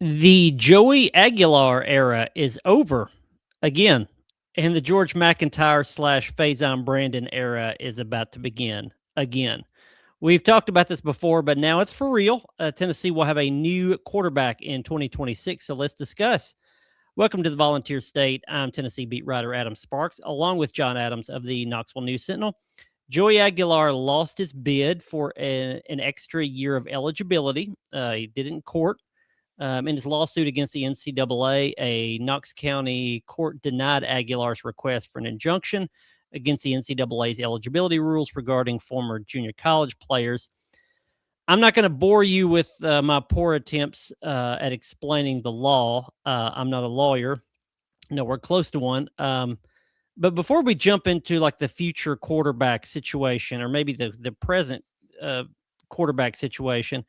The Joey Aguilar era is over again, and the George MacIntyre slash Faizon Brandon era is about to begin again. We've talked about this before, but now it's for real. Tennessee will have a new quarterback in 2026, so let's discuss. Welcome to the Volunteer State. I'm Tennessee beat writer Adam Sparks, along with John Adams of the Knoxville News Sentinel. Joey Aguilar lost his bid for an extra year of eligibility. He did it in court. In his lawsuit against the NCAA, a Knox County court denied Aguilar's request for an injunction against the NCAA's eligibility rules regarding former junior college players. I'm not going to bore you with my poor attempts at explaining the law. I'm not a lawyer, nowhere close to one. But before we jump into like the future quarterback situation, or maybe the present quarterback situation,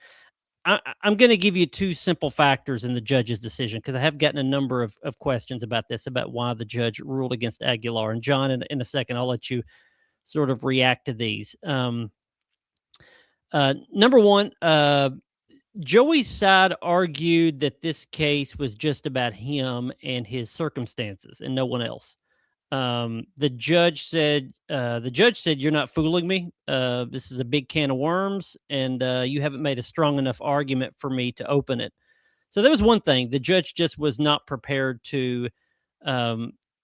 I'm going to give you two simple factors in the judge's decision because I have gotten a number of questions about this, about why the judge ruled against Aguilar. And John, in a second, I'll let you sort of react to these. Number one, Joey's side argued that this case was just about him and his circumstances and no one else. The judge said, "You're not fooling me. This is a big can of worms, and you haven't made a strong enough argument for me to open it." So that was one thing. The judge just was not prepared to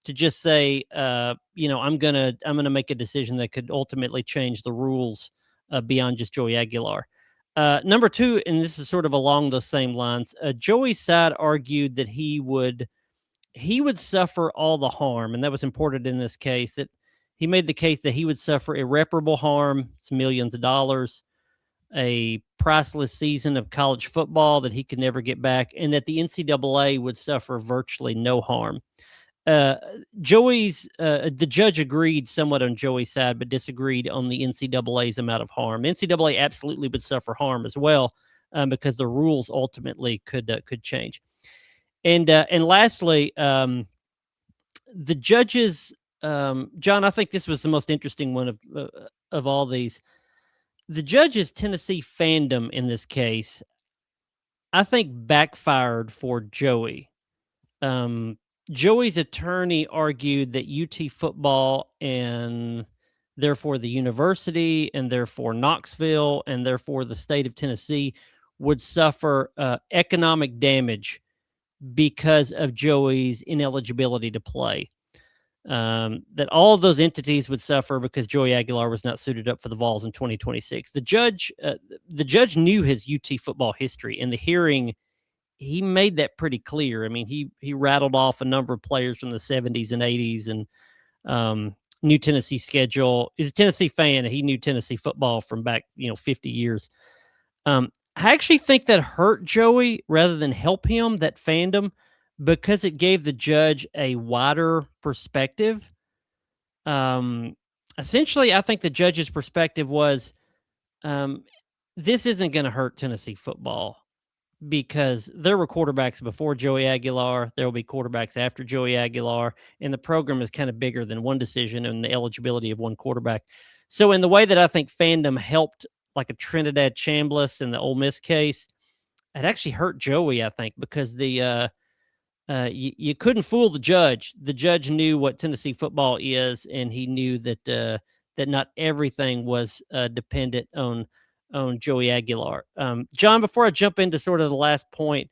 just say, I'm gonna make a decision that could ultimately change the rules beyond just Joey Aguilar. Number two, and this is sort of along those same lines. Joey's side argued that he would suffer all the harm, and that was important in this case, that he made the case that he would suffer irreparable harm. It's millions of dollars, a priceless season of college football that he could never get back, and that the NCAA would suffer virtually no harm. The judge agreed somewhat on Joey's side, but disagreed on the NCAA's amount of harm. NCAA absolutely would suffer harm as well, because the rules ultimately could change. And lastly, the judges, John, I think this was the most interesting one of all these. The judge's Tennessee fandom in this case, I think, backfired for Joey. Joey's attorney argued that UT football and therefore the university and therefore Knoxville and therefore the state of Tennessee would suffer economic damage because of Joey's ineligibility to play. That all of those entities would suffer because Joey Aguilar was not suited up for the Vols in 2026. The judge knew his UT football history. In the hearing, he made that pretty clear. I mean, he rattled off a number of players from the 70s and 80s and knew Tennessee schedule. He's a Tennessee fan, and he knew Tennessee football from back 50 years. I actually think that hurt Joey rather than help him, that fandom, because it gave the judge a wider perspective. Essentially, I think the judge's perspective was, this isn't going to hurt Tennessee football because there were quarterbacks before Joey Aguilar. There will be quarterbacks after Joey Aguilar, and the program is kind of bigger than one decision and the eligibility of one quarterback. So in the way that I think fandom helped, like a Trinidad Chambliss in the Ole Miss case, it actually hurt Joey, I think, because you couldn't fool the judge. The judge knew what Tennessee football is, and he knew that not everything was dependent on Joey Aguilar. John, before I jump into sort of the last point,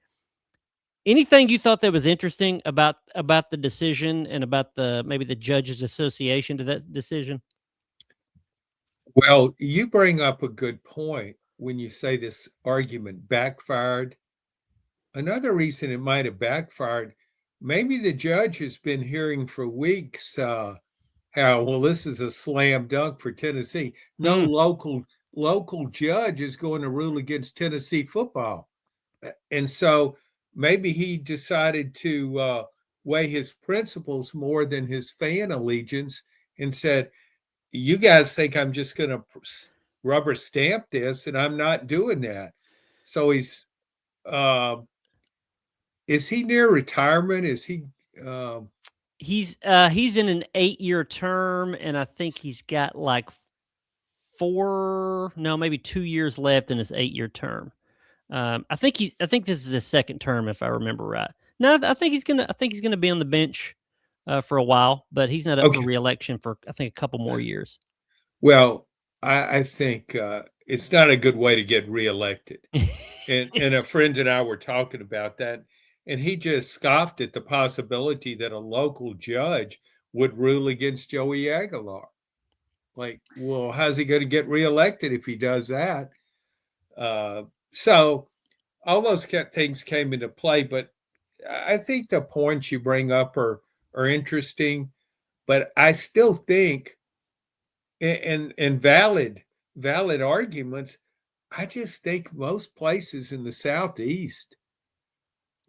anything you thought that was interesting about the decision and about maybe the judge's association to that decision? Well, you bring up a good point when you say this argument backfired. Another reason it might have backfired, maybe the judge has been hearing for weeks how, well, this is a slam dunk for Tennessee. No local judge is going to rule against Tennessee football. And so maybe he decided to weigh his principles more than his fan allegiance and said, you guys think I'm just going to rubber stamp this, and I'm not doing that. So is he near retirement? Is he? He's in an 8-year term, and I think he's got like maybe 2 years left in his 8-year term. I think this is his second term, if I remember right. No, I think he's gonna be on the bench for a while, but he's not up for Okay. reelection for I think a couple more years. Well, I think it's not a good way to get reelected. And a friend and I were talking about that, and he just scoffed at the possibility that a local judge would rule against Joey Aguilar. Like, well, how's he going to get reelected if he does that? Uh, so all those things came into play, but I think the points you bring up are interesting, but I still think and valid arguments. I just think most places in the Southeast,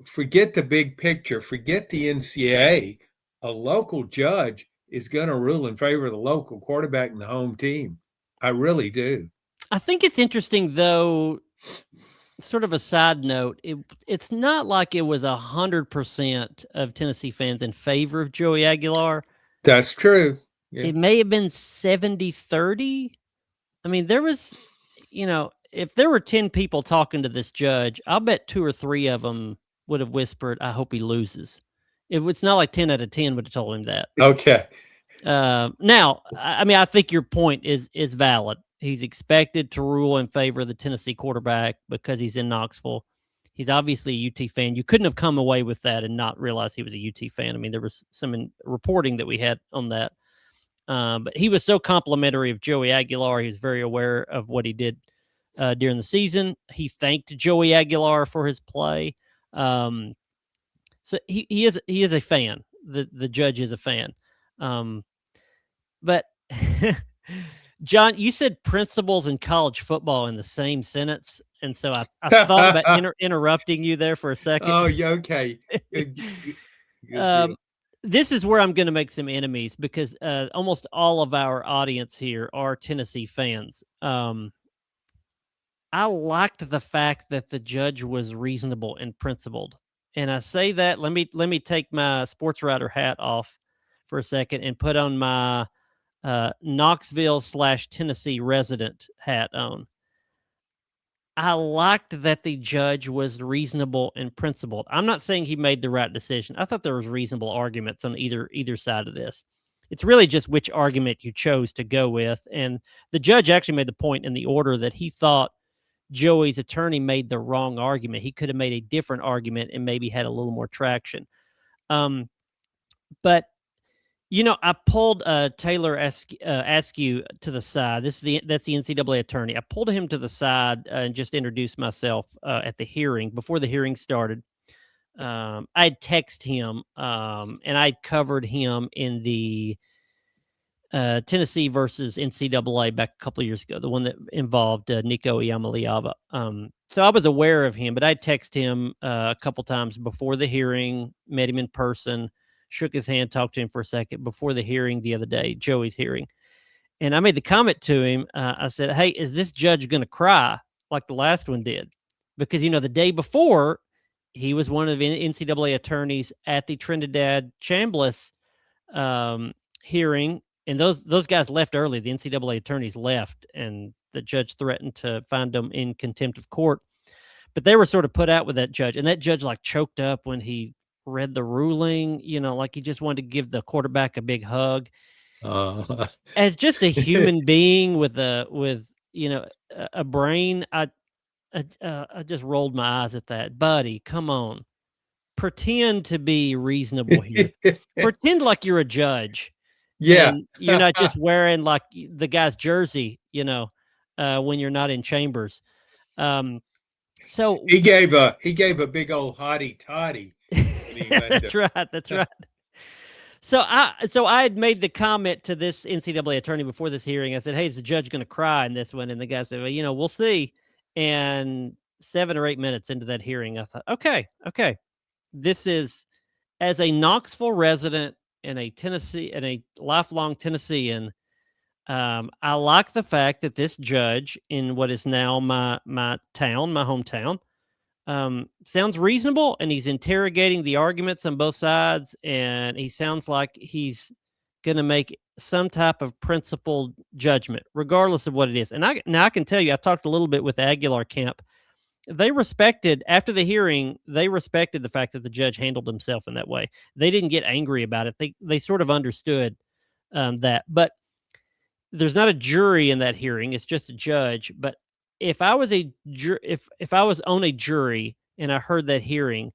forget the big picture, forget the NCAA, a local judge is going to rule in favor of the local quarterback and the home team. I really do. I think it's interesting though. Sort of a side note, it's not like it was 100% of Tennessee fans in favor of Joey Aguilar. That's true. Yeah. It may have been 70-30. I mean, there was, if there were 10 people talking to this judge, I'll bet 2 or 3 of them would have whispered, "I hope he loses." It's not like 10 out of 10 would have told him that. Okay. Now, I mean, I think your point is valid. He's expected to rule in favor of the Tennessee quarterback because he's in Knoxville. He's obviously a UT fan. You couldn't have come away with that and not realize he was a UT fan. I mean, there was some reporting that we had on that. But he was so complimentary of Joey Aguilar. He was very aware of what he did during the season. He thanked Joey Aguilar for his play. So he is a fan. The judge is a fan. But John, you said principles in college football in the same sentence, and so I thought about interrupting you there for a second. Oh, yeah, okay. Good deal. This is where I'm going to make some enemies because almost all of our audience here are Tennessee fans. I liked the fact that the judge was reasonable and principled, and I say that let me take my sports writer hat off for a second and put on my Knoxville/Tennessee resident hat on. I liked that the judge was reasonable and principled. I'm not saying he made the right decision. I thought there was reasonable arguments on either side of this. It's really just which argument you chose to go with. And the judge actually made the point in the order that he thought Joey's attorney made the wrong argument. He could have made a different argument and maybe had a little more traction. But I pulled Taylor Askew to the side. That's the NCAA attorney. I pulled him to the side and just introduced myself at the hearing. Before the hearing started, I'd texted him and I'd covered him in the Tennessee versus NCAA back a couple of years ago, the one that involved Nico Iamaleava. So I was aware of him, but I texted him a couple times before the hearing, met him in person, shook his hand, talked to him for a second before the hearing the other day, Joey's hearing. And I made the comment to him. I said, "Hey, is this judge going to cry like the last one did?" Because, the day before, he was one of the NCAA attorneys at the Trinidad Chambliss hearing. And those guys left early. The NCAA attorneys left, and the judge threatened to find them in contempt of court. But they were sort of put out with that judge. And that judge choked up when he read the ruling, like he just wanted to give the quarterback a big hug. As just a human being with a brain, I just rolled my eyes at that. Buddy, come on. Pretend to be reasonable here. Pretend like you're a judge. Yeah. And you're not just wearing like the guy's jersey, when you're not in chambers. So he gave a big old hottie toddy. That's right. That's right. So I had made the comment to this NCAA attorney before this hearing. I said, "Hey, is the judge going to cry in this one?" And the guy said, "Well, we'll see." And 7 or 8 minutes into that hearing, I thought, okay, this is, as a Knoxville resident and a lifelong Tennessean, I like the fact that this judge in what is now my hometown, sounds reasonable, and he's interrogating the arguments on both sides, and he sounds like he's going to make some type of principled judgment, regardless of what it is. And I can tell you, I talked a little bit with the Aguilar camp. they respected, after the hearing, they respected the fact that the judge handled himself in that way. They didn't get angry about it. They sort of understood that. But there's not a jury in that hearing; it's just a judge. But if I was if I was on a jury and I heard that hearing,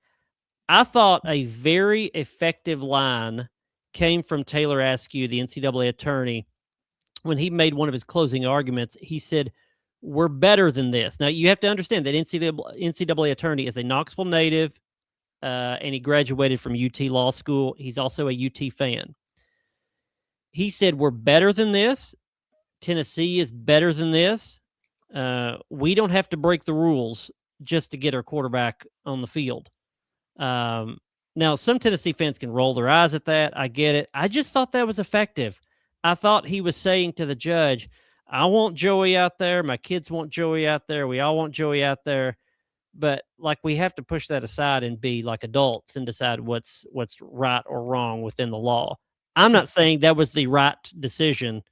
I thought a very effective line came from Taylor Askew, the NCAA attorney, when he made one of his closing arguments. He said, "We're better than this." Now, you have to understand that NCAA attorney is a Knoxville native, and he graduated from UT Law School. He's also a UT fan. He said, "We're better than this. Tennessee is better than this. We don't have to break the rules just to get our quarterback on the field." Now, some Tennessee fans can roll their eyes at that. I get it. I just thought that was effective. I thought he was saying to the judge, I want Joey out there. My kids want Joey out there. We all want Joey out there. But like, we have to push that aside and be like adults and decide what's right or wrong within the law. I'm not saying that was the right decision,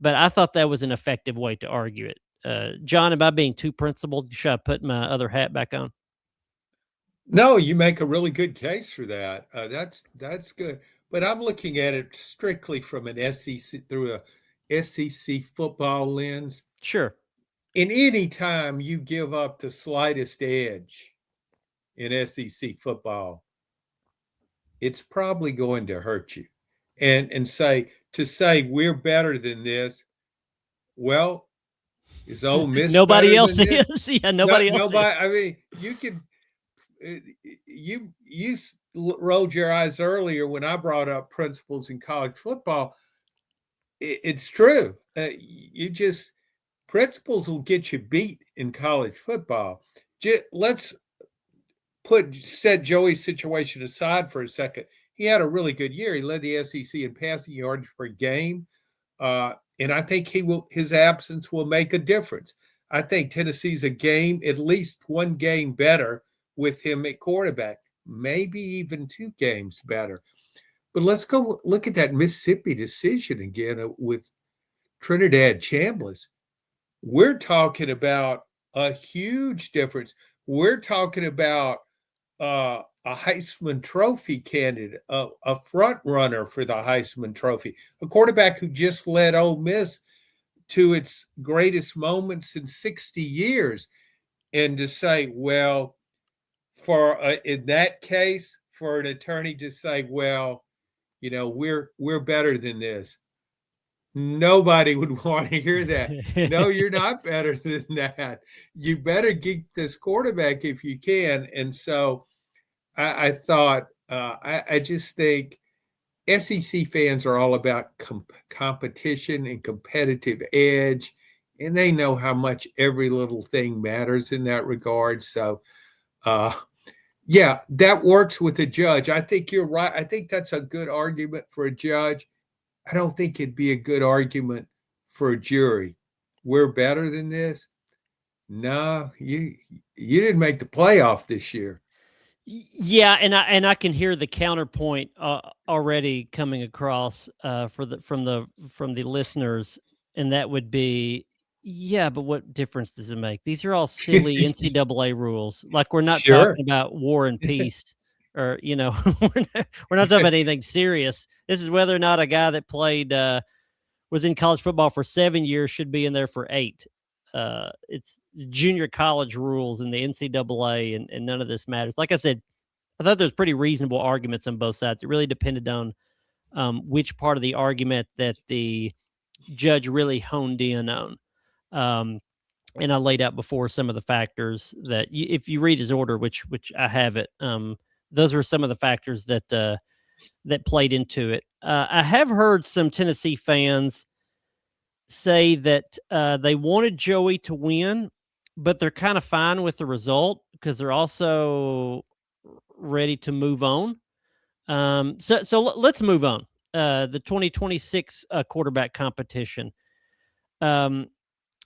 but I thought that was an effective way to argue it. John, am I being too principled? Should I put my other hat back on? No, you make a really good case for that. That's good. But I'm looking at it strictly from an SEC through a SEC football lens. Sure. In any time you give up the slightest edge in SEC football, it's probably going to hurt you. And say we're better than this. Well, is Ole Miss nobody better else than this? is? Yeah, nobody else. Nobody. Is. I mean, you could. You rolled your eyes earlier when I brought up principles in college football. It's true. You just principles will get you beat in college football. Let's set Joey's situation aside for a second. He had a really good year. He led the SEC in passing yards per game, and I think his absence will make a difference. I think Tennessee's at least one game better with him at quarterback, maybe even 2 games better. But let's go look at that Mississippi decision again with Trinidad Chambliss. We're talking about a huge difference. We're talking about a Heisman Trophy candidate, a front runner for the Heisman Trophy, a quarterback who just led Ole Miss to its greatest moments in 60 years. And to say, well, in that case, for an attorney to say, well, we're better than this. Nobody would want to hear that. No, you're not better than that. You better keep this quarterback if you can. And so I thought, I just think SEC fans are all about competition and competitive edge, and they know how much every little thing matters in that regard. So, yeah, that works with a judge. I think you're right. I think that's a good argument for a judge. I don't think it'd be a good argument for a jury. We're better than this. No, you didn't make the playoff this year. Yeah, and I can hear the counterpoint already coming across from the listeners, and that would be, yeah, but what difference does it make? These are all silly NCAA rules. Like, we're not talking about war and peace, or we're not talking about anything serious. This is whether or not a guy that played was in college football for 7 years should be in there for 8. It's junior college rules in the NCAA, and none of this matters. Like I said, I thought there's pretty reasonable arguments on both sides. It really depended on which part of the argument that the judge really honed in on. And I laid out before some of the factors that if you read his order, which I have it, those were some of the factors that that played into it. I have heard some Tennessee fans say that they wanted Joey to win, but they're kind of fine with the result because they're also ready to move on. So let's move on. The 2026 quarterback competition,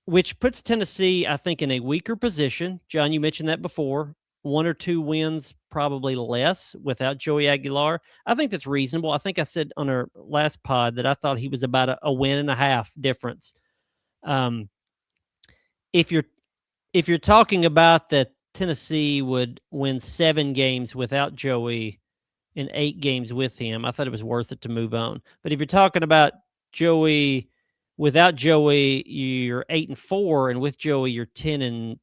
which puts Tennessee, I think, in a weaker position. John, you mentioned that before. 1 or 2 wins, probably less without Joey Aguilar. I think that's reasonable. I think I said on our last pod that I thought he was about a win and a half difference. If if you're talking about that Tennessee would win 7 games without Joey and 8 games with him, I thought it was worth it to move on. But if you're talking about Joey, without Joey, you're 8-4, and with Joey, you're 10-2,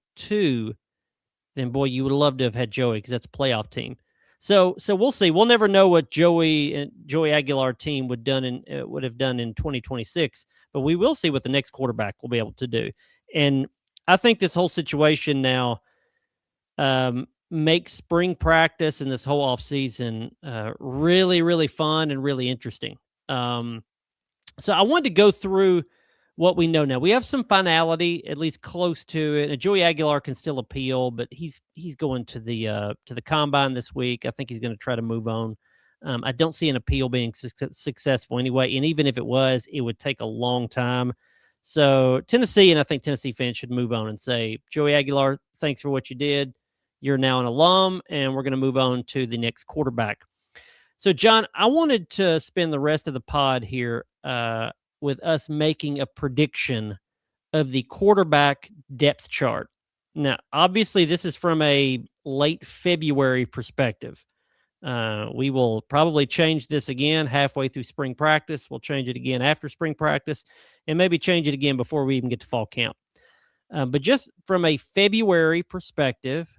then boy, you would love to have had Joey because that's a playoff team. So we'll see. We'll never know what Joey Aguilar team would have done in 2026, but we will see what the next quarterback will be able to do. And I think this whole situation now makes spring practice and this whole offseason really, really fun and really interesting. So I wanted to go through what we know now. We have some finality, at least close to it. And Joey Aguilar can still appeal, but he's going to the combine this week. I think he's going to try to move on. I don't see an appeal being successful anyway, and even if it was, it would take a long time. So Tennessee, and I think Tennessee fans should move on and say, Joey Aguilar, thanks for what you did. You're now an alum, and we're going to move on to the next quarterback. So, John, I wanted to spend the rest of the pod here with us making a prediction of the quarterback depth chart. Now, obviously, this is from a late February perspective. We will probably change this again halfway through spring practice. We'll change it again after spring practice, and maybe change it again before we even get to fall camp. But just from a February perspective,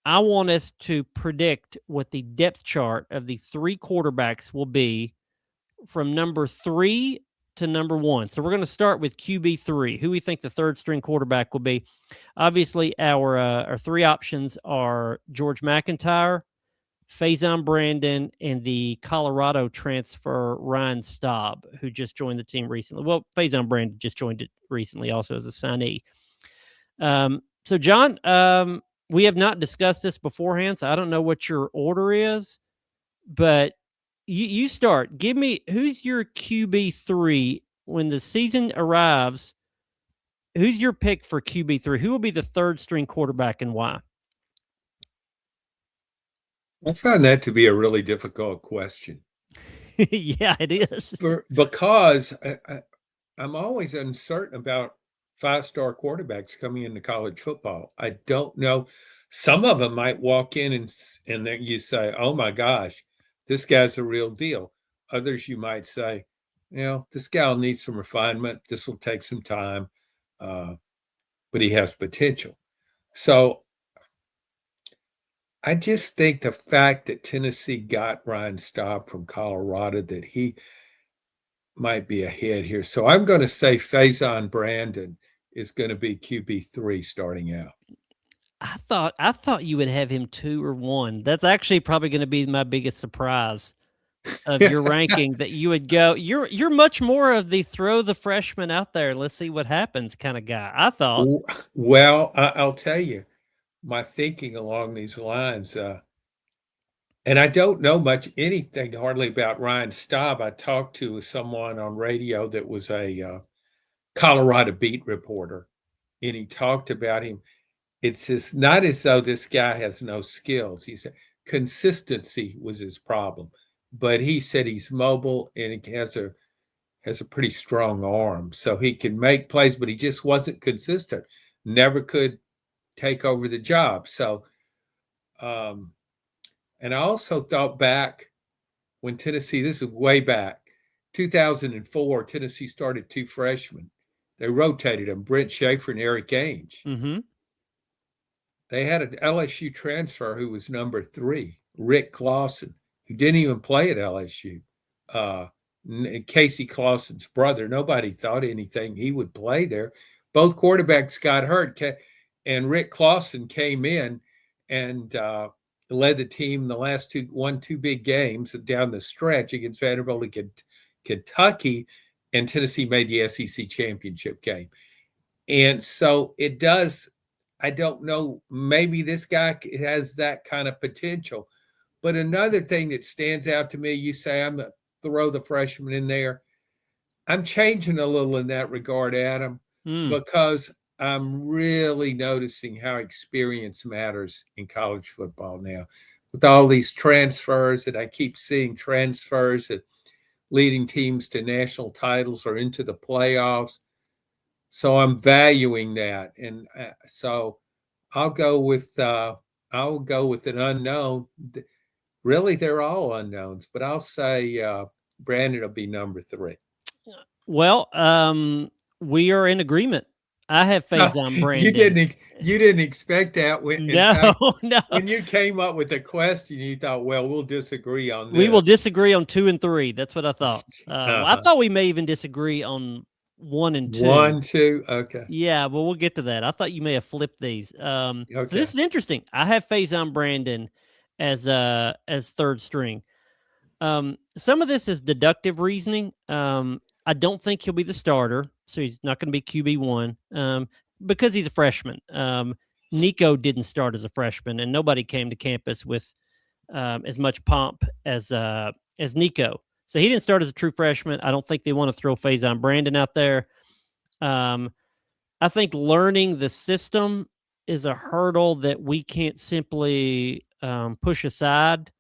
I want us to predict what the depth chart of the 3 quarterbacks will be from number 3 to number 1. So we're going to start with QB3, who we think the third string quarterback will be. Obviously, our 3 options are George MacIntyre, Faizon Brandon, and the Colorado transfer Ryan Staub, who just joined the team recently. Well, Faizon Brandon just joined it recently also as a signee. So, John, we have not discussed this beforehand, so I don't know what your order is, but you start. Give me, who's your QB3 when the season arrives? Who's your pick for QB3? Who will be the third string quarterback and why? I found that to be a really difficult question. Yeah, it is. Because I'm always uncertain about 5-star quarterbacks coming into college football. I don't know. Some of them might walk in and then you say, oh my gosh, this guy's a real deal. Others you might say, this guy will need some refinement. This will take some time, but he has potential. So I just think the fact that Tennessee got Ryan Staub from Colorado, that he might be ahead here. So I'm going to say Faizon Brandon is going to be QB3 starting out. I thought you would have him 2 or 1. That's actually probably going to be my biggest surprise of your ranking, that you would go. You're much more of the throw the freshman out there, let's see what happens kind of guy, I thought. Well, I'll tell you my thinking along these lines. And I don't know anything hardly about Ryan Staub. I talked to someone on radio that was a Colorado beat reporter, and he talked about him. It's not as though this guy has no skills. He said consistency was his problem, but he said he's mobile and he has a pretty strong arm, so he can make plays, but he just wasn't consistent. Never could take over the job. So, and I also thought back when Tennessee, this is way back, 2004, Tennessee started 2 freshmen. They rotated them, Brent Schaefer and Eric Ainge. Mm-hmm. They had an LSU transfer who was number 3, Rick Clausen, who didn't even play at LSU. Casey Clausen's brother. Nobody thought anything he would play there. Both quarterbacks got hurt, and Rick Clausen came in and led the team the last 2 big games down the stretch against Vanderbilt and Kentucky, and Tennessee made the SEC championship game. And so it does. I don't know, maybe this guy has that kind of potential. But another thing that stands out to me, you say I'm going to throw the freshman in there. I'm changing a little in that regard, Adam, because I'm really noticing how experience matters in college football now. With all these transfers, and I keep seeing transfers that leading teams to national titles or into the playoffs. So I'm valuing that, and so I'll go with an unknown. Really, they're all unknowns, but I'll say Brandon will be number 3. Well, we are in agreement. I have No, Faizon Brandon. you didn't expect that. In No, fact, no. when you came up with the question, you thought, well, we'll disagree on We will this. disagree on 2 and 3. That's what I thought. Well, I Uh-huh. thought we may even disagree on 1 and 2. 1, 2, okay, Yeah, well, we'll get to that. I thought you may have flipped these. So okay. this is interesting. I have Faizon Brandon as third string. Some of this is deductive reasoning. I don't think he'll be the starter, so he's not going to be QB1 because he's a freshman. Nico didn't start as a freshman, and nobody came to campus with as much pomp as Nico. So he didn't start as a true freshman. I don't think they want to throw Faizon Brandon out there. I think learning the system is a hurdle that we can't simply push aside.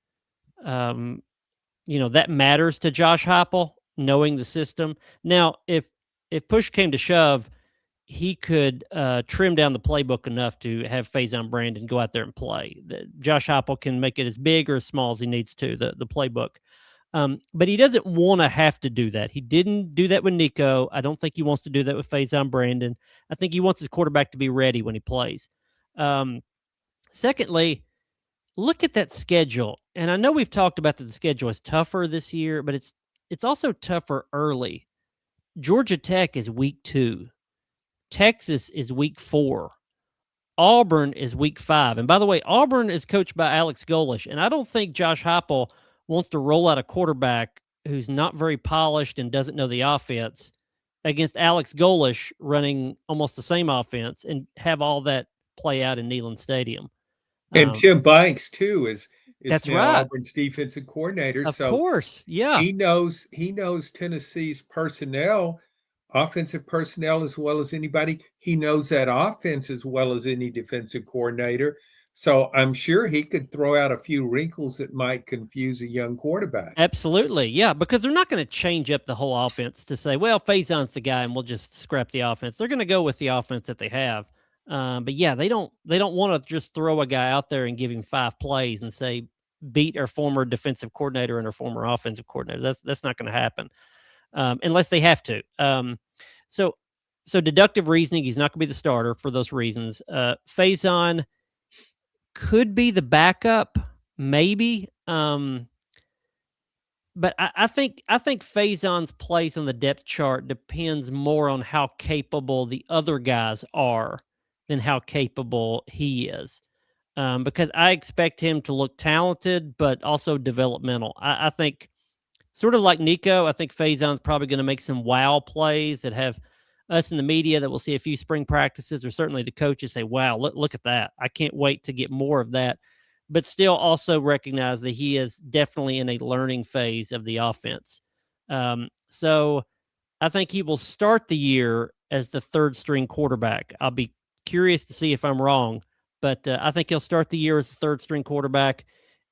That matters to Josh Heupel, knowing the system. Now, if push came to shove, he could trim down the playbook enough to have Faizon Brandon go out there and play. Josh Heupel can make it as big or as small as he needs to, the playbook. But he doesn't want to have to do that. He didn't do that with Nico. I don't think he wants to do that with Faizon Brandon. I think he wants his quarterback to be ready when he plays. Secondly, look at that schedule. And I know we've talked about that the schedule is tougher this year, but it's also tougher early. Georgia Tech is week 2. Texas is week 4. Auburn is week 5. And by the way, Auburn is coached by Alex Golesh, and I don't think Josh Heupel wants to roll out a quarterback who's not very polished and doesn't know the offense against Alex Golesh running almost the same offense and have all that play out in Neyland Stadium. And Tim Banks too is That's now right. Auburn's defensive coordinator. Of So course. Yeah. he knows Tennessee's personnel, offensive personnel as well as anybody. He knows that offense as well as any defensive coordinator. So I'm sure he could throw out a few wrinkles that might confuse a young quarterback. Absolutely. Yeah, because they're not going to change up the whole offense to say, well, Faison's the guy and we'll just scrap the offense. They're going to go with the offense that they have. But yeah, they don't want to just throw a guy out there and give him 5 plays and say beat our former defensive coordinator and our former offensive coordinator. That's not going to happen unless they have to. So deductive reasoning, he's not going to be the starter for those reasons. Faizon could be the backup, maybe. But I think Faison's place on the depth chart depends more on how capable the other guys are than how capable he is. Because I expect him to look talented, but also developmental. I think, sort of like Nico, I think Faison's probably going to make some wow plays that have us in the media that will see a few spring practices, or certainly the coaches say, wow, look at that. I can't wait to get more of that. But still also recognize that he is definitely in a learning phase of the offense. So I think he will start the year as the third string quarterback. I'll be curious to see if I'm wrong, but I think he'll start the year as the third string quarterback,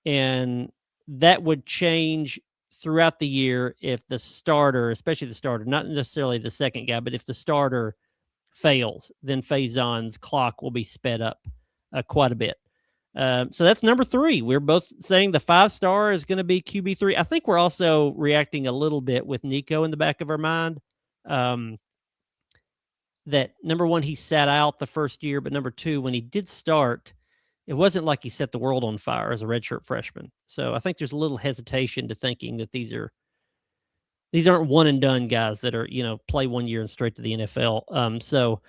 and that would change throughout the year if the starter, especially the starter, not necessarily the second guy, but if the starter fails, then Faison's clock will be sped up quite a bit. So that's number 3. We're both saying the 5-star is going to be QB3. I think we're also reacting a little bit with Nico in the back of our mind. That number 1, he sat out the first year, but number 2, when he did start, it wasn't like he set the world on fire as a redshirt freshman. So I think there's a little hesitation to thinking that these aren't one and done guys that are, play 1 year and straight to the NFL. So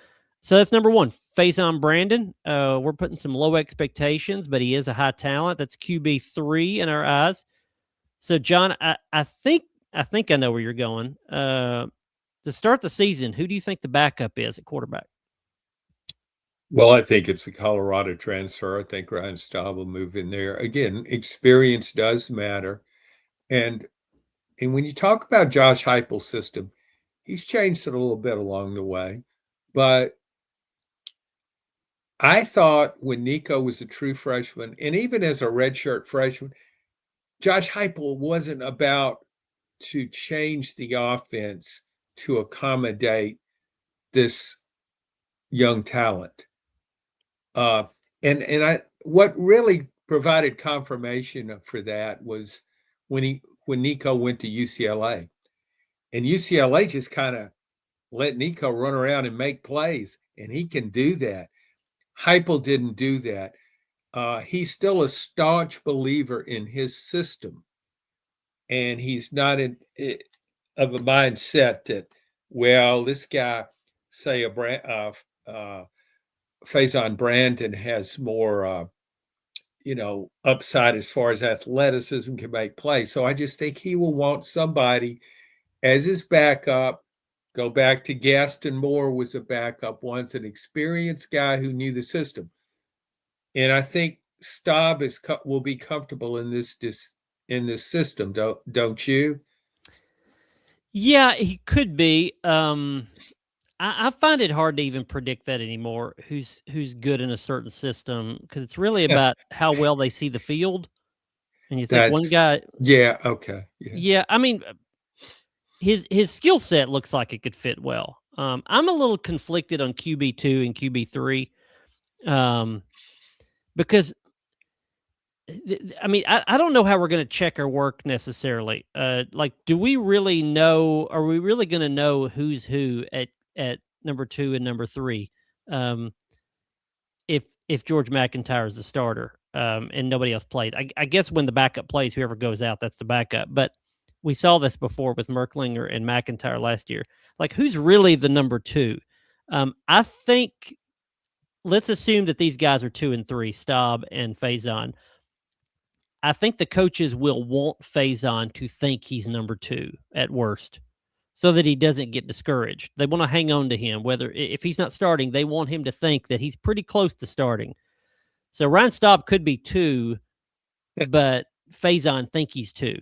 that's number 1, Faizon Brandon. We're putting some low expectations, but he is a high talent. That's QB3 in our eyes. So John, I think I know where you're going. To start the season, who do you think the backup is at quarterback? Well, I think it's the Colorado transfer. I think Ryan Staub will move in there. Again, experience does matter. And when you talk about Josh Heupel's system, he's changed it a little bit along the way. But I thought when Nico was a true freshman, and even as a redshirt freshman, Josh Heupel wasn't about to change the offense to accommodate this young talent. And what really provided confirmation for that was when Nico went to UCLA, and UCLA just kind of let Nico run around and make plays, and he can do that. Heupel didn't do that. He's still a staunch believer in his system, and he's not of a mindset that, well, this guy, say Faizon Brandon has more, upside as far as athleticism, can make plays. So I just think he will want somebody as his backup. Go back to Gaston Moore was a backup once, an experienced guy who knew the system. And I think Staub will be comfortable in this system, don't you? Yeah, he could be. I find it hard to even predict that anymore. Who's good in a certain system, because it's really about how well they see the field. And you think one guy, yeah, okay, yeah. I mean, his skill set looks like it could fit well. I'm a little conflicted on QB2 and QB3, because I mean, I don't know how we're going to check our work necessarily. Like, do we really know? Are we really going to know who's who at number 2 and number 3? If George MacIntyre is the starter, and nobody else plays, I guess when the backup plays, whoever goes out, that's the backup. But we saw this before with Merklinger and MacIntyre last year. Like, who's really the number 2? I think let's assume that these guys are 2 and 3, Staub and Faizon. I think the coaches will want Faizon to think he's number 2 at worst, so that he doesn't get discouraged. They want to hang on to him. Whether if he's not starting, they want him to think that he's pretty close to starting. So Ryan Staub could be 2, but Faizon think he's 2.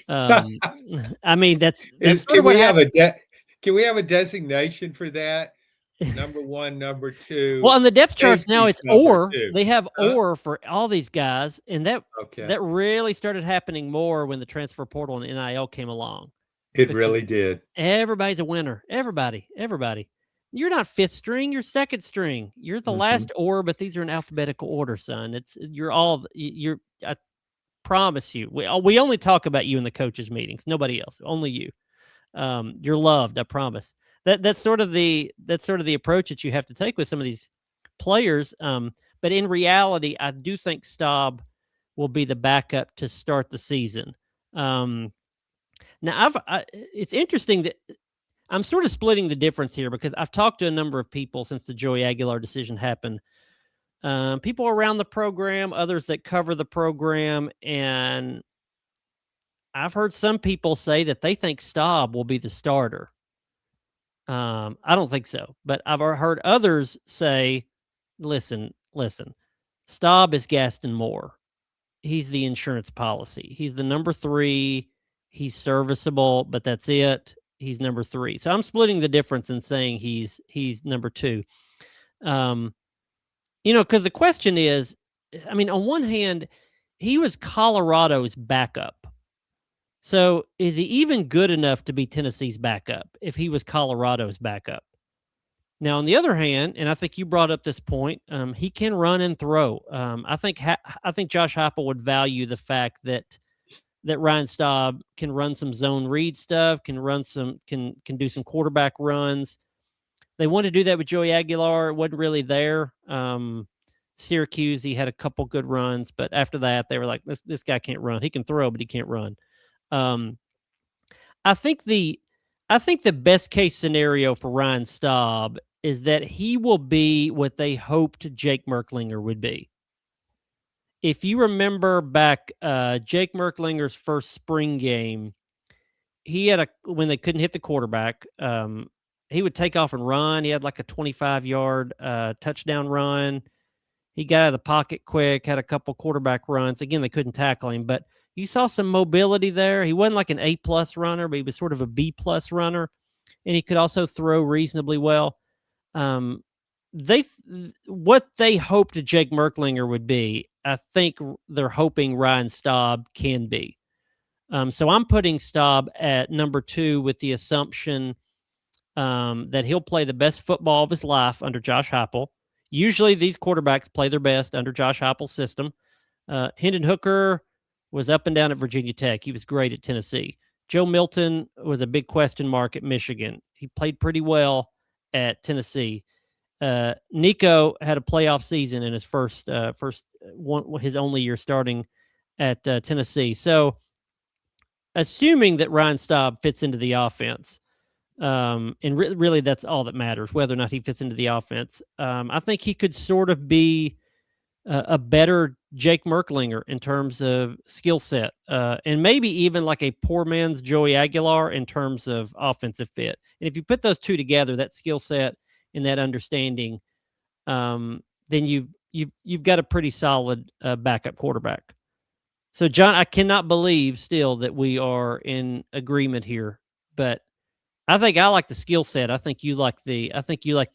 I mean, that's sort of what happened. Can we have a designation for that? Number 1, number 2. Well, on the depth charts now, it's or. They have or for all these guys, and that really started happening more when the transfer portal and NIL came along. It really did. Everybody's a winner. Everybody. You're not 5th string. You're 2nd string. You're the last or, but these are in alphabetical order, son. I promise you. We only talk about you in the coaches' meetings. Nobody else. Only you. You're loved. I promise. That's sort of the approach that you have to take with some of these players. But in reality, I do think Staub will be the backup to start the season. Now, it's interesting that I'm sort of splitting the difference here, because I've talked to a number of people since the Joey Aguilar decision happened. People around the program, others that cover the program, and I've heard some people say that they think Staub will be the starter. I don't think so, but I've heard others say, listen, Staub is Gaston Moore. He's the insurance policy. He's the number 3. He's serviceable, but that's it. He's number 3. So I'm splitting the difference and saying he's number 2. Because the question is, I mean, on one hand, he was Colorado's backup. So is he even good enough to be Tennessee's backup if he was Colorado's backup? Now, on the other hand, and I think you brought up this point, he can run and throw. I think Josh Heupel would value the fact that Ryan Staub can run some zone read stuff, can do some quarterback runs. They wanted to do that with Joey Aguilar. It wasn't really there. Syracuse, he had a couple good runs, but after that, they were like, this guy can't run. He can throw, but he can't run. I think the best case scenario for Ryan Staub is that he will be what they hoped Jake Merklinger would be. If you remember back, Jake Merklinger's first spring game, he had when they couldn't hit the quarterback, he would take off and run. He had like a 25-yard touchdown run. He got out of the pocket quick, had a couple quarterback runs. Again, they couldn't tackle him, but you saw some mobility there. He wasn't like an A+ runner, but he was sort of a B+ runner, and he could also throw reasonably well. What they hoped Jake Merklinger would be, I think they're hoping Ryan Staub can be. So I'm putting Staub at number 2 with the assumption that he'll play the best football of his life under Josh Heupel. Usually these quarterbacks play their best under Josh Heupel's system. Hendon Hooker was up and down at Virginia Tech. He was great at Tennessee. Joe Milton was a big question mark at Michigan. He played pretty well at Tennessee. Nico had a playoff season in his first one, his only year starting at Tennessee. So, assuming that Ryan Staub fits into the offense, and really that's all that matters, whether or not he fits into the offense. I think he could sort of be a better Jake Merklinger in terms of skill set, and maybe even like a poor man's Joey Aguilar in terms of offensive fit. And if you put those two together, that skill set and that understanding, then you've got a pretty solid backup quarterback. So, John, I cannot believe still that we are in agreement here, but I think I like the skill set. I think you like the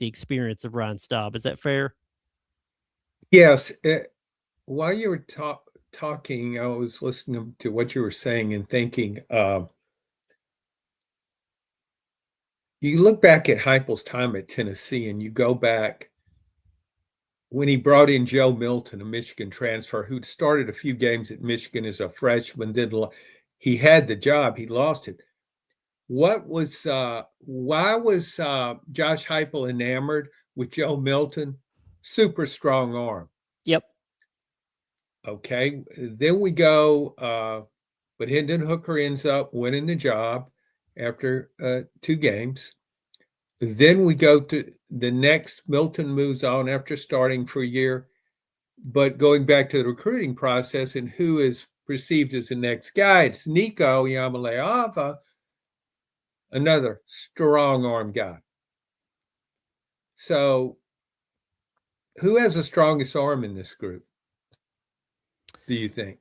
experience of Ryan Staub. Is that fair? Yes. While you were talking, I was listening to what you were saying and thinking, you look back at Heupel's time at Tennessee and you go back when he brought in Joe Milton, a Michigan transfer who'd started a few games at Michigan as a freshman, he had the job, he lost it. Why was Josh Heupel enamored with Joe Milton? Super strong arm. Yep. Okay. Then we go, but Hendon Hooker ends up winning the job after 2 games. Then we go to the next, Milton moves on after starting for a year, but going back to the recruiting process and who is perceived as the next guy, it's Nico Yamaleava, another strong arm guy. So who has the strongest arm in this group, do you think?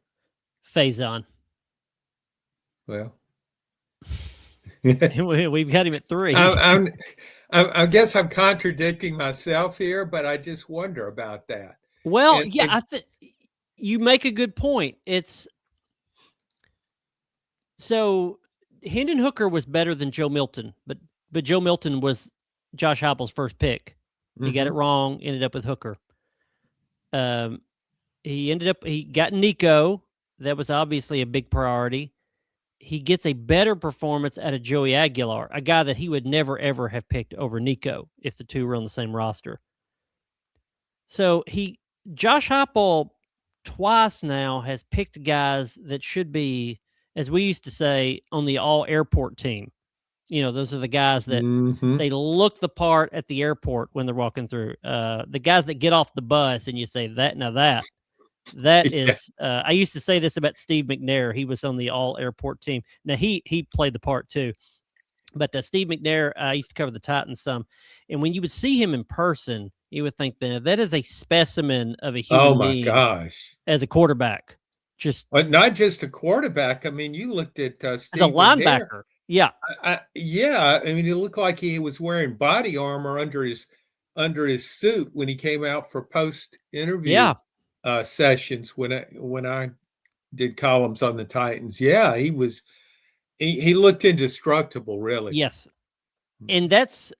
Faizon. Well, we've got him at 3. I guess I'm contradicting myself here, but I just wonder about that. Well, I think you make a good point. It's so Hendon Hooker was better than Joe Milton, but Joe Milton was Josh Heupel's first pick. He got it wrong, ended up with Hooker. He got Nico. That was obviously a big priority. He gets a better performance out of Joey Aguilar, a guy that he would never, ever have picked over Nico if the two were on the same roster. So Josh Heupel twice now has picked guys that should be, as we used to say, on the all-airport team. You know, those are the guys that they look the part at the airport when they're walking through. The guys that get off the bus and you say, that is, I used to say this about Steve McNair. He was on the all-airport team. Now, he played the part too. But Steve McNair, I used to cover the Titans some. And when you would see him in person, you would think that is a specimen of a human being. Gosh. As a quarterback. But not just a quarterback. I mean, you looked at Steve as a linebacker. McNair. Yeah. I mean, it looked like he was wearing body armor under his suit when he came out for post-interview sessions when I did columns on the Titans. Yeah, he looked indestructible, really. Yes. And that's,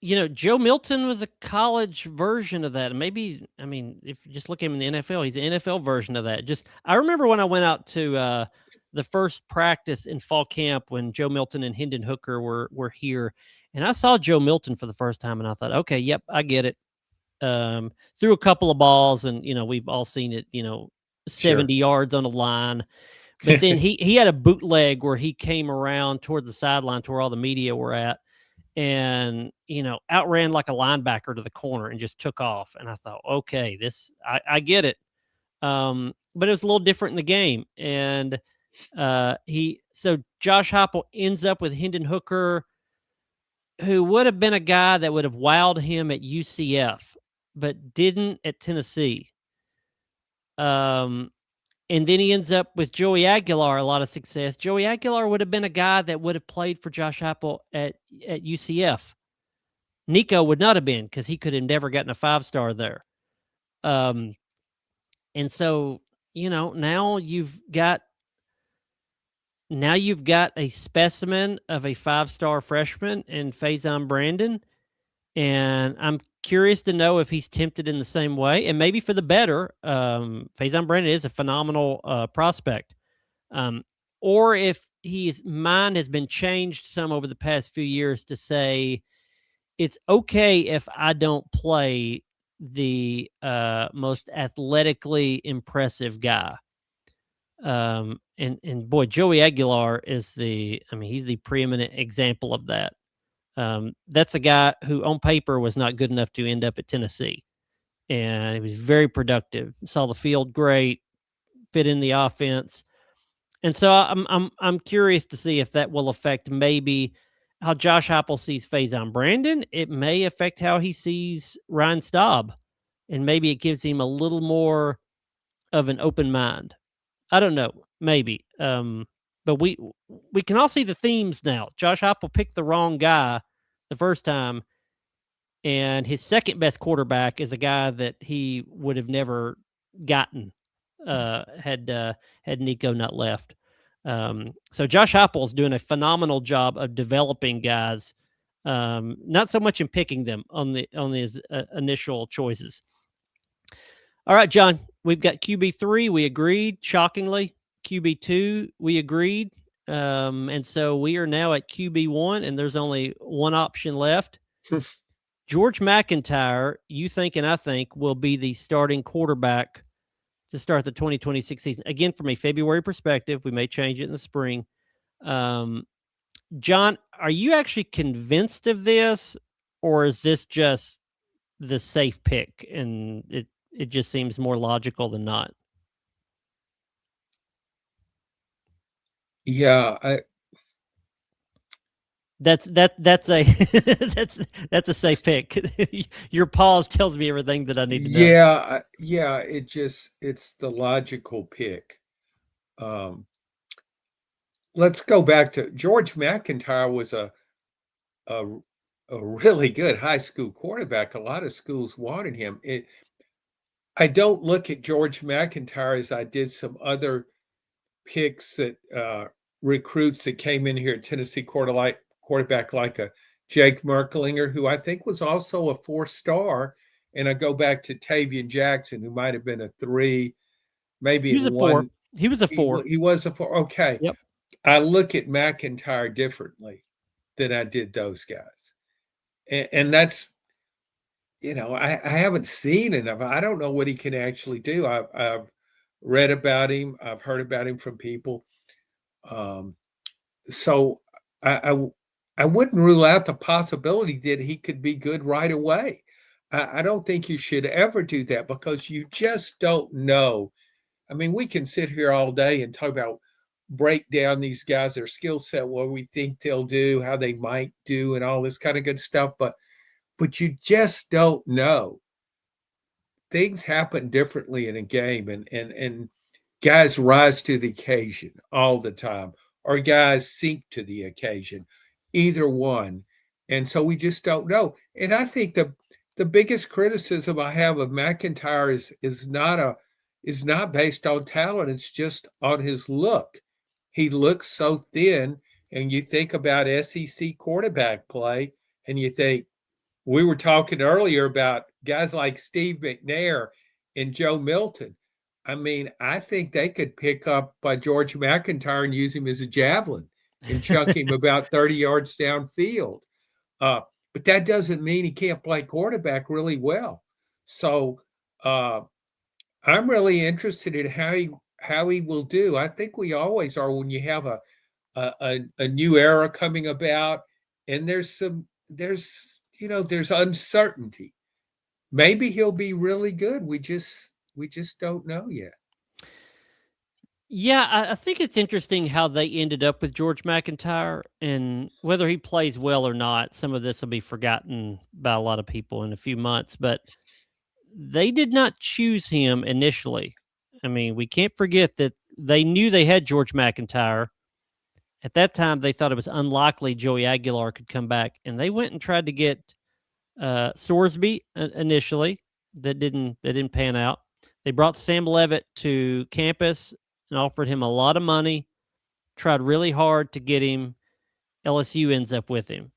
Joe Milton was a college version of that. Maybe, I mean, if you just look at him in the NFL, he's an NFL version of that. I remember when I went out to the first practice in fall camp when Joe Milton and Hendon Hooker were here, and I saw Joe Milton for the first time, and I thought, okay, yep, I get it. Threw a couple of balls, and we've all seen it. 70 yards on a line, but then he had a bootleg where he came around towards the sideline to where all the media were at. And, outran like a linebacker to the corner and just took off. And I thought, okay, I get it. But it was a little different in the game. And so Josh Heupel ends up with Hendon Hooker, who would have been a guy that would have wowed him at UCF, but didn't at Tennessee. And then he ends up with Joey Aguilar, a lot of success. Joey Aguilar would have been a guy that would have played for Josh Heupel at UCF. Nico would not have been because he could have never gotten a 5-star there. And so, now you've got now you've got a specimen of a 5-star freshman in Faizon Brandon, and I'm curious to know if he's tempted in the same way, and maybe for the better. Faizon Brandon is a phenomenal prospect, or if his mind has been changed some over the past few years to say it's okay if I don't play the most athletically impressive guy. And boy, Joey Aguilar is he's the preeminent example of that. That's a guy who on paper was not good enough to end up at Tennessee. And he was very productive, saw the field great, fit in the offense. And so I'm curious to see if that will affect maybe how Josh Heupel sees Faizon Brandon. It may affect how he sees Ryan Staub, and maybe it gives him a little more of an open mind. I don't know, maybe. But we can all see the themes now. Josh Heupel picked the wrong guy the first time, and his second best quarterback is a guy that he would have never gotten had Nico not left. So Josh Heupel is doing a phenomenal job of developing guys, not so much in picking them on his initial choices. All right, John, we've got QB3. We agreed, shockingly. QB2, we agreed. And so we are now at QB1, and there's only one option left. George MacIntyre, you think and I think, will be the starting quarterback to start the 2026 season. Again, from a February perspective, we may change it in the spring. John, are you actually convinced of this, or is this just the safe pick and it just seems more logical than not? Yeah, that's a that's a safe pick. Your pause tells me everything that I need to know. Yeah, it's the logical pick. Let's go back to George MacIntyre was a really good high school quarterback. A lot of schools wanted him. I don't look at George MacIntyre as I did some other picks that recruits that came in here at Tennessee quarterback like a Jake Merklinger, who I think was also a 4-star. And I go back to Tavian Jackson, who might have been a 3, maybe He was in a 4. one. He was a 4. He was a 4. Okay. Yep. I look at MacIntyre differently than I did those guys. And that's, I haven't seen enough. I don't know what he can actually do. I've read about him. I've heard about him from people. So I wouldn't rule out the possibility that he could be good right away. I don't think you should ever do that because you just don't know. I mean, we can sit here all day and talk about break down these guys, their skill set, what we think they'll do, how they might do, and all this kind of good stuff. But you just don't know. Things happen differently in a game, and guys rise to the occasion all the time, or guys sink to the occasion, either one. And so we just don't know. And I think the biggest criticism I have of MacIntyre is not based on talent, it's just on his look. He looks so thin, and you think about SEC quarterback play, and you think, we were talking earlier about guys like Steve McNair and Joe Milton. I mean, I think they could pick up George MacIntyre and use him as a javelin and chuck him about 30 yards downfield. But that doesn't mean he can't play quarterback really well. So I'm really interested in how he will do. I think we always are when you have a new era coming about, and there's uncertainty. Maybe he'll be really good. We just don't know yet. Yeah, I think it's interesting how they ended up with George MacIntyre, and whether he plays well or not, some of this will be forgotten by a lot of people in a few months, but they did not choose him initially. I mean, we can't forget that they knew they had George MacIntyre. At that time, they thought it was unlikely Joey Aguilar could come back, and they went and tried to get Sorsby initially. That didn't pan out. They brought Sam Levitt to campus and offered him a lot of money, tried really hard to get him. LSU ends up with him.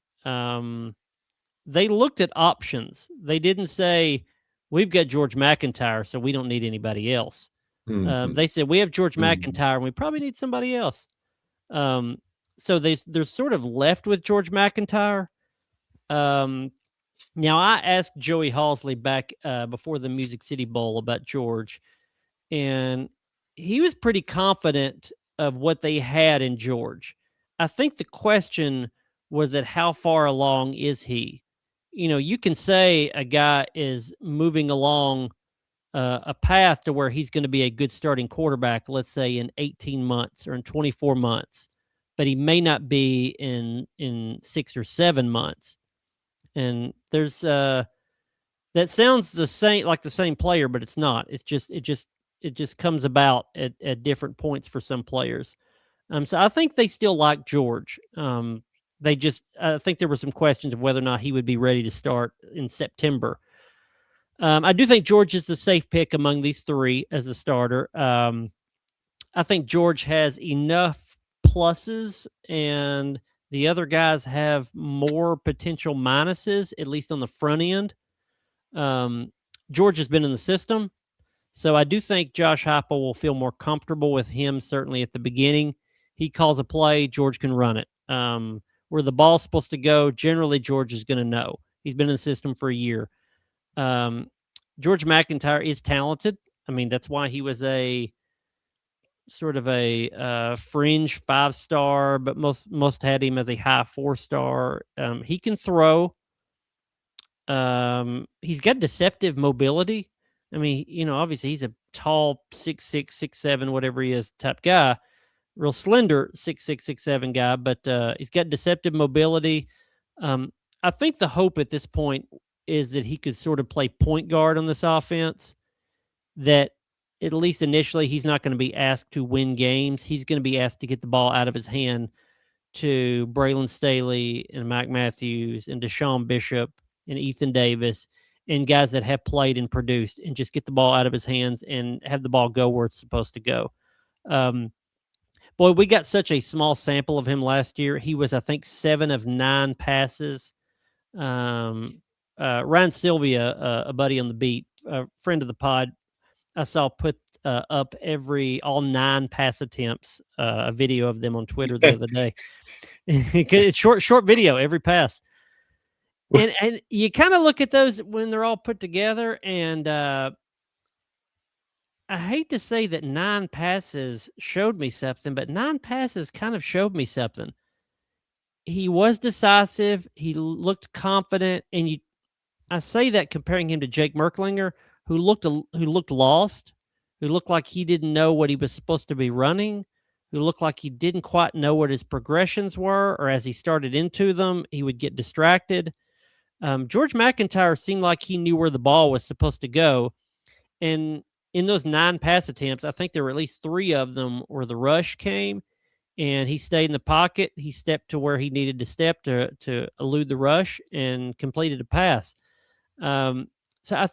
They looked at options. They didn't say, we've got George MacIntyre, so we don't need anybody else. Mhm. They said, we have George Mhm. MacIntyre, and we probably need somebody else. So they're sort of left with George MacIntyre. Now, I asked Joey Halsley back before the Music City Bowl about George, and he was pretty confident of what they had in George. I think the question was that how far along is he? You know, you can say a guy is moving along a path to where he's going to be a good starting quarterback, let's say in 18 months or in 24 months, but he may not be in 6 or 7 months. And there's that sounds the same, like the same player, but it's not. It just comes about at different points for some players. So I think they still like George. I think there were some questions of whether or not he would be ready to start in September. I do think George is the safe pick among these three as a starter. I think George has enough pluses, and the other guys have more potential minuses, at least on the front end. George has been in the system, so I do think Josh Heupel will feel more comfortable with him, certainly at the beginning. He calls a play, George can run it. Where the ball's supposed to go, generally George is going to know. He's been in the system for a year. George MacIntyre is talented. I mean, that's why he was a sort of a fringe 5-star, but most had him as a high 4-star. He can throw. He's got deceptive mobility. I mean, you know, obviously he's a tall 6'6", 6'7", whatever he is type guy. Real slender 6'6", 6'7" guy, but he's got deceptive mobility. I think the hope at this point is that he could sort of play point guard on this offense, that at least initially he's not going to be asked to win games. He's going to be asked to get the ball out of his hand to Braylon Staley and Mike Matthews and Deshaun Bishop and Ethan Davis and guys that have played and produced, and just get the ball out of his hands and have the ball go where it's supposed to go. Boy, we got such a small sample of him last year. He was, I think, 7 of 9 passes. Ryan Sylvia, a buddy on the beat, a friend of the pod, I saw put up all 9 pass attempts, a video of them on Twitter the other day. It's short video, every pass. And you kind of look at those when they're all put together, and I hate to say that 9 passes showed me something, but 9 passes kind of showed me something. He was decisive. He looked confident, and I say that comparing him to Jake Merklinger, who looked lost, who looked like he didn't know what he was supposed to be running, who looked like he didn't quite know what his progressions were, or as he started into them, he would get distracted. George MacIntyre seemed like he knew where the ball was supposed to go, and in those 9 pass attempts, I think there were at least 3 of them where the rush came, and he stayed in the pocket. He stepped to where he needed to step to elude the rush and completed a pass. So I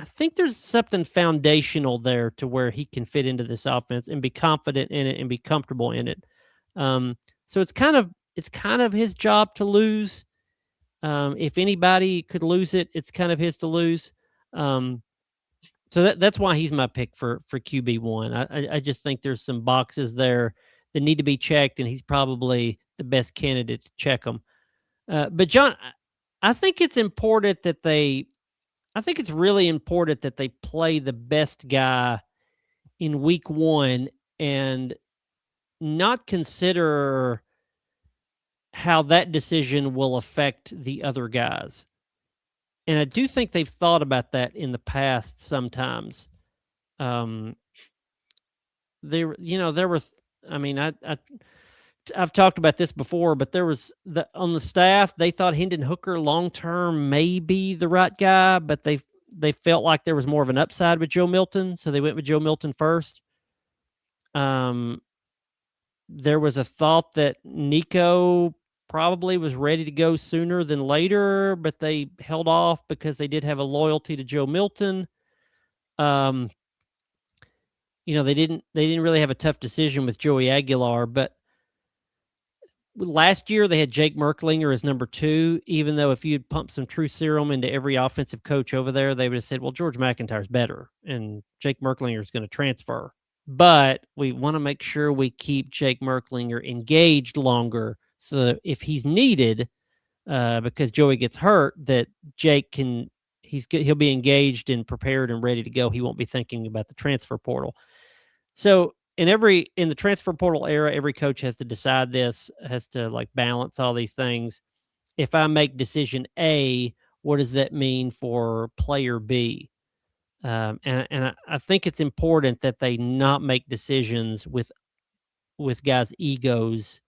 think there's something foundational there to where he can fit into this offense and be confident in it and be comfortable in it. So it's kind of his job to lose. If anybody could lose it, it's kind of his to lose. So that's why he's my pick for QB1. I just think there's some boxes there that need to be checked, and he's probably the best candidate to check them. But John, I think it's important that I think it's really important that they play the best guy in week 1 and not consider how that decision will affect the other guys. And I do think they've thought about that in the past sometimes. There were, I mean, I've talked about this before, but there was on the staff, they thought Hendon Hooker long-term may be the right guy, but they felt like there was more of an upside with Joe Milton, so they went with Joe Milton first. There was a thought that Nico probably was ready to go sooner than later, but they held off because they did have a loyalty to Joe Milton. They didn't really have a tough decision with Joey Aguilar, but last year they had Jake Merklinger as number 2, even though if you'd pumped some true serum into every offensive coach over there, they would have said, well, George MacIntyre's better and Jake Merklinger is going to transfer. But we want to make sure we keep Jake Merklinger engaged longer so that if he's needed, because Joey gets hurt, that Jake can he'll be engaged and prepared and ready to go. He won't be thinking about the transfer portal. So in the transfer portal era, every coach has to decide this, has to like balance all these things. If I make decision A, what does that mean for player B? And I think it's important that they not make decisions with guys' egos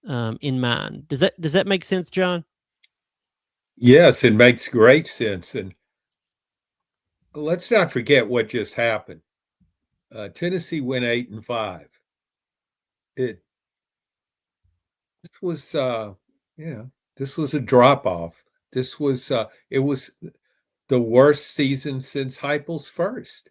in mind. Does that make sense, John? Yes, it makes great sense. And let's not forget what just happened. Tennessee went 8-5. It this was this was a drop off. This was it was the worst season since Heupel's first,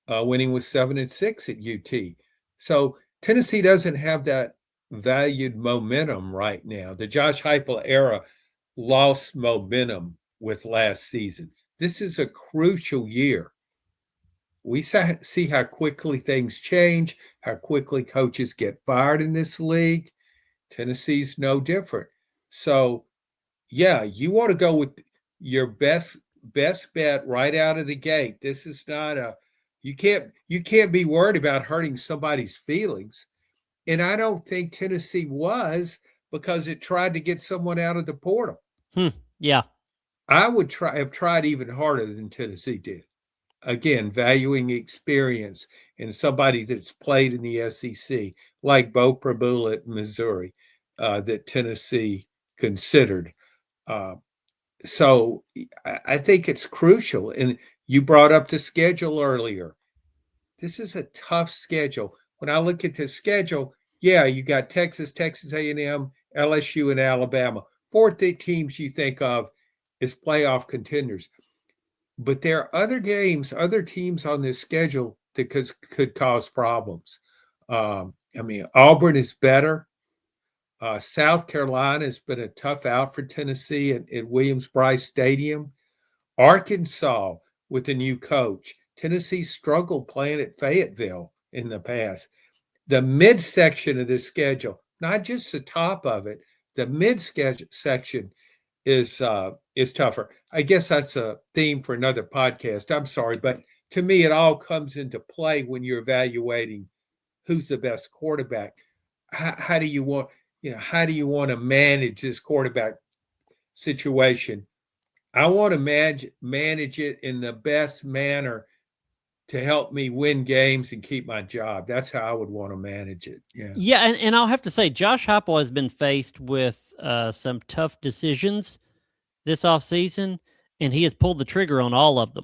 when he was 7-6 at UT. So Tennessee doesn't have that valued momentum right now. The Josh Heupel era lost momentum with last season. This is a crucial year. We see how quickly things change, how quickly coaches get fired in this league. Tennessee's no different. So, yeah, you want to go with your best bet right out of the gate. This is not a you can't be worried about hurting somebody's feelings. And I don't think Tennessee was, because it tried to get someone out of the portal. Yeah. I would have tried even harder than Tennessee did. Again, valuing experience in somebody that's played in the SEC, like Bo Prabula at Missouri, that Tennessee considered. So I think it's crucial. And you brought up the schedule earlier. This is a tough schedule. When I look at the schedule, yeah, you got Texas, Texas A&M, LSU, and Alabama. 4 teams you think of as playoff contenders. But there are other games, other teams on this schedule that could cause problems. Auburn is better. South Carolina has been a tough out for Tennessee at Williams-Brice Stadium. Arkansas with a new coach. Tennessee struggled playing at Fayetteville in the past. The midsection of this schedule, not just the top of it, the midsection is tougher. I guess that's a theme for another podcast. I'm sorry, but to me, it all comes into play when you're evaluating who's the best quarterback. How do you want to manage this quarterback situation? I want to manage it in the best manner to help me win games and keep my job. That's how I would want to manage it. Yeah. Yeah, and I'll have to say, Josh Heupel has been faced with some tough decisions this offseason, and he has pulled the trigger on all of them.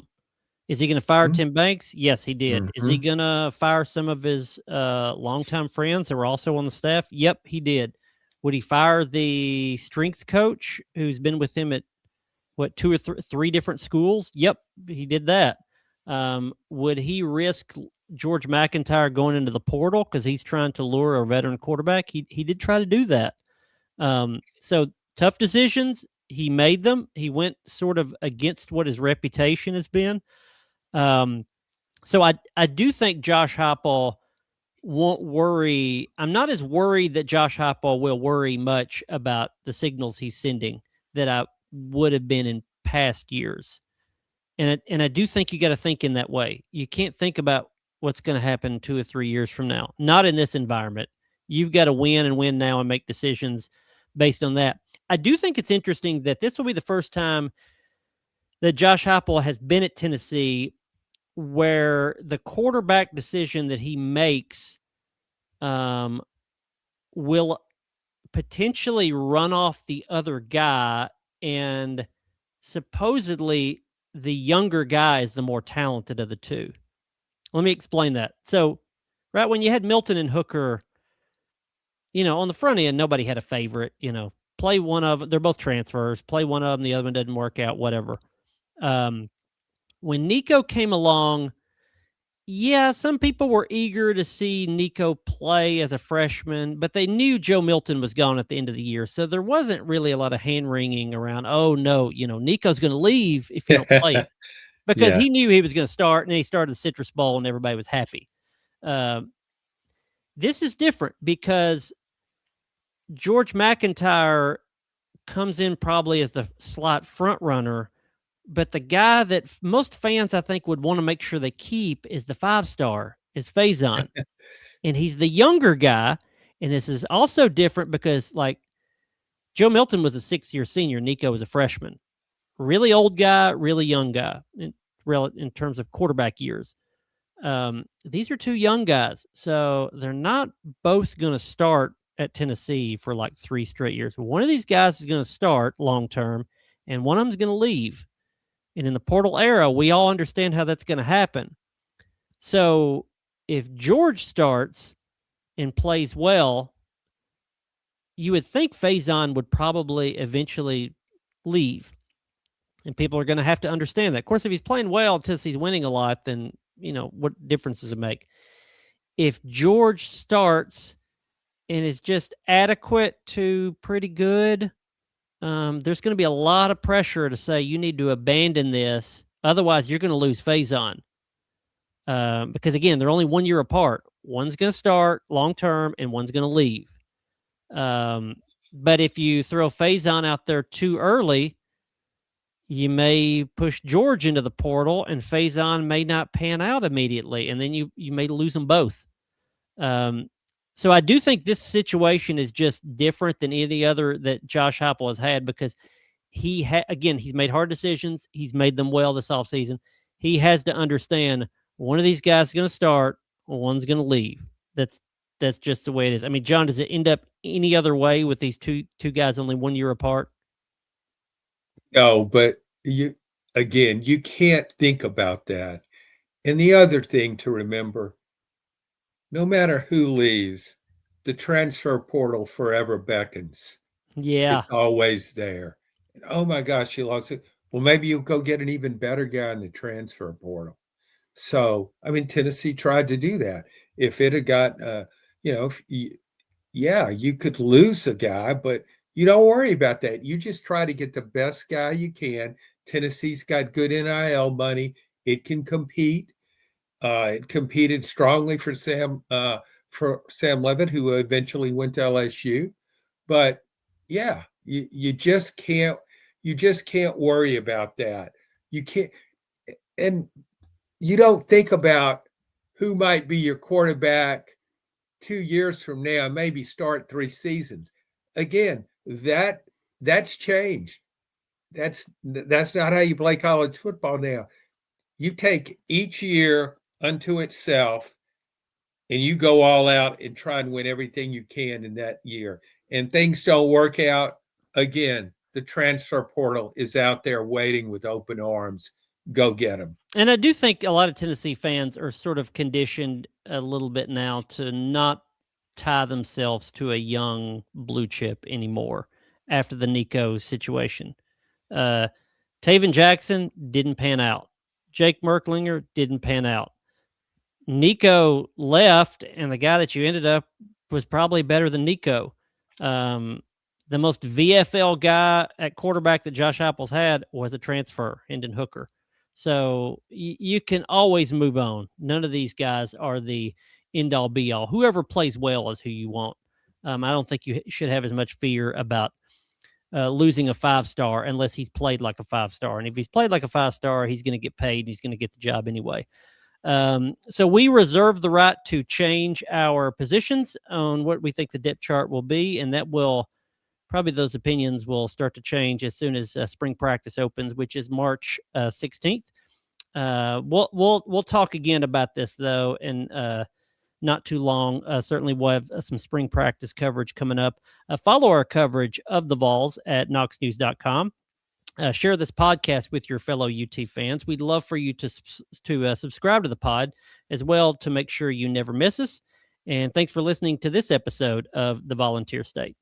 Is he going to fire Tim Banks? Yes, he did. Is he going to fire some of his longtime friends that were also on the staff? Yep, he did. Would he fire the strength coach who's been with him at, what, 2 or 3 different schools? Yep, he did that. Would he risk George MacIntyre going into the portal because he's trying to lure a veteran quarterback? He did try to do that. So tough decisions. He made them. He went sort of against what his reputation has been. So I do think Josh Heupel won't worry. I'm not as worried that Josh Heupel will worry much about the signals he's sending that I would have been in past years. And I do think you got to think in that way. You can't think about what's going to happen 2 or 3 years from now. Not in this environment. You've got to win now and make decisions based on that. I do think it's interesting that this will be the first time that Josh Heupel has been at Tennessee where the quarterback decision that he makes will potentially run off the other guy, and supposedly the younger guy is the more talented of the two. Let me explain that. So, right when you had Milton and Hooker, on the front end, nobody had a favorite. Play one of them. They're both transfers. Play one of them. The other one doesn't work out. Whatever. When Nico came along, Yeah, some people were eager to see Nico play as a freshman, but they knew Joe Milton was gone at the end of the year. So there wasn't really a lot of hand wringing around, oh, no, Nico's going to leave if you don't play him, because Yeah. he knew he was going to start, and he started the Citrus Bowl, and everybody was happy. This is different because George MacIntyre comes in probably as the slot front runner, but the guy that most fans, I think, would want to make sure they keep is the 5-star, is Faizon. And he's the younger guy. And this is also different because, like, Joe Milton was a 6th-year senior. Nico was a freshman. Really old guy, really young guy in terms of quarterback years. These are 2 young guys. So they're not both going to start at Tennessee for like 3 straight years. One of these guys is going to start long term, and one of them is going to leave. And in the portal era, we all understand how that's going to happen. So if George starts and plays well, you would think Faizon would probably eventually leave. And people are going to have to understand that. Of course, if he's playing well, Tennessee's winning a lot, then, what difference does it make? If George starts and is just adequate to pretty good, there's going to be a lot of pressure to say you need to abandon this. Otherwise, you're going to lose Faizon. Because, again, they're only 1 year apart. One's going to start long-term and one's going to leave. But if you throw Faizon out there too early, you may push George into the portal, and Faizon may not pan out immediately, and then you may lose them both. So I do think this situation is just different than any other that Josh Heupel has had, because again, he's made hard decisions. He's made them well this offseason. He has to understand one of these guys is going to start, one's going to leave. That's just the way it is. I mean, John, does it end up any other way with these two guys only 1 year apart? No, but you can't think about that. And the other thing to remember, no matter who leaves, the transfer portal forever beckons. Yeah. It's always there. And, oh my gosh, you lost it. Well, maybe you'll go get an even better guy in the transfer portal. So, I mean, Tennessee tried to do that. If it had got, you could lose a guy, but you don't worry about that. You just try to get the best guy you can. Tennessee's got good NIL money. It can compete. It competed strongly for Sam Levitt, who eventually went to LSU. But yeah, you just can't worry about that. You can't, and you don't think about who might be your quarterback 2 years from now, maybe start 3 seasons. Again, that's changed. That's not how you play college football now. You take each year unto itself, and you go all out and try and win everything you can in that year. And things don't work out, again, the transfer portal is out there waiting with open arms. Go get them. And I do think a lot of Tennessee fans are sort of conditioned a little bit now to not tie themselves to a young blue chip anymore after the Nico situation. Taven Jackson didn't pan out. Jake Merklinger didn't pan out. Nico left, and the guy that you ended up was probably better than Nico. The most VFL guy at quarterback that Josh Heupel's had was a transfer, Hendon Hooker. So you can always move on. None of these guys are the end-all, be-all. Whoever plays well is who you want. I don't think you should have as much fear about losing a 5-star unless he's played like a 5-star. And if he's played like a 5-star, he's going to get paid. He's going to get the job anyway. So we reserve the right to change our positions on what we think the depth chart will be, and that will probably, those opinions will start to change as soon as spring practice opens, which is March 16th. We'll talk again about this though, and not too long. Certainly we'll have some spring practice coverage coming up. Follow our coverage of the Vols at KnoxNews.com. Share this podcast with your fellow UT fans. We'd love for you to subscribe to the pod as well to make sure you never miss us. And thanks for listening to this episode of The Volunteer State.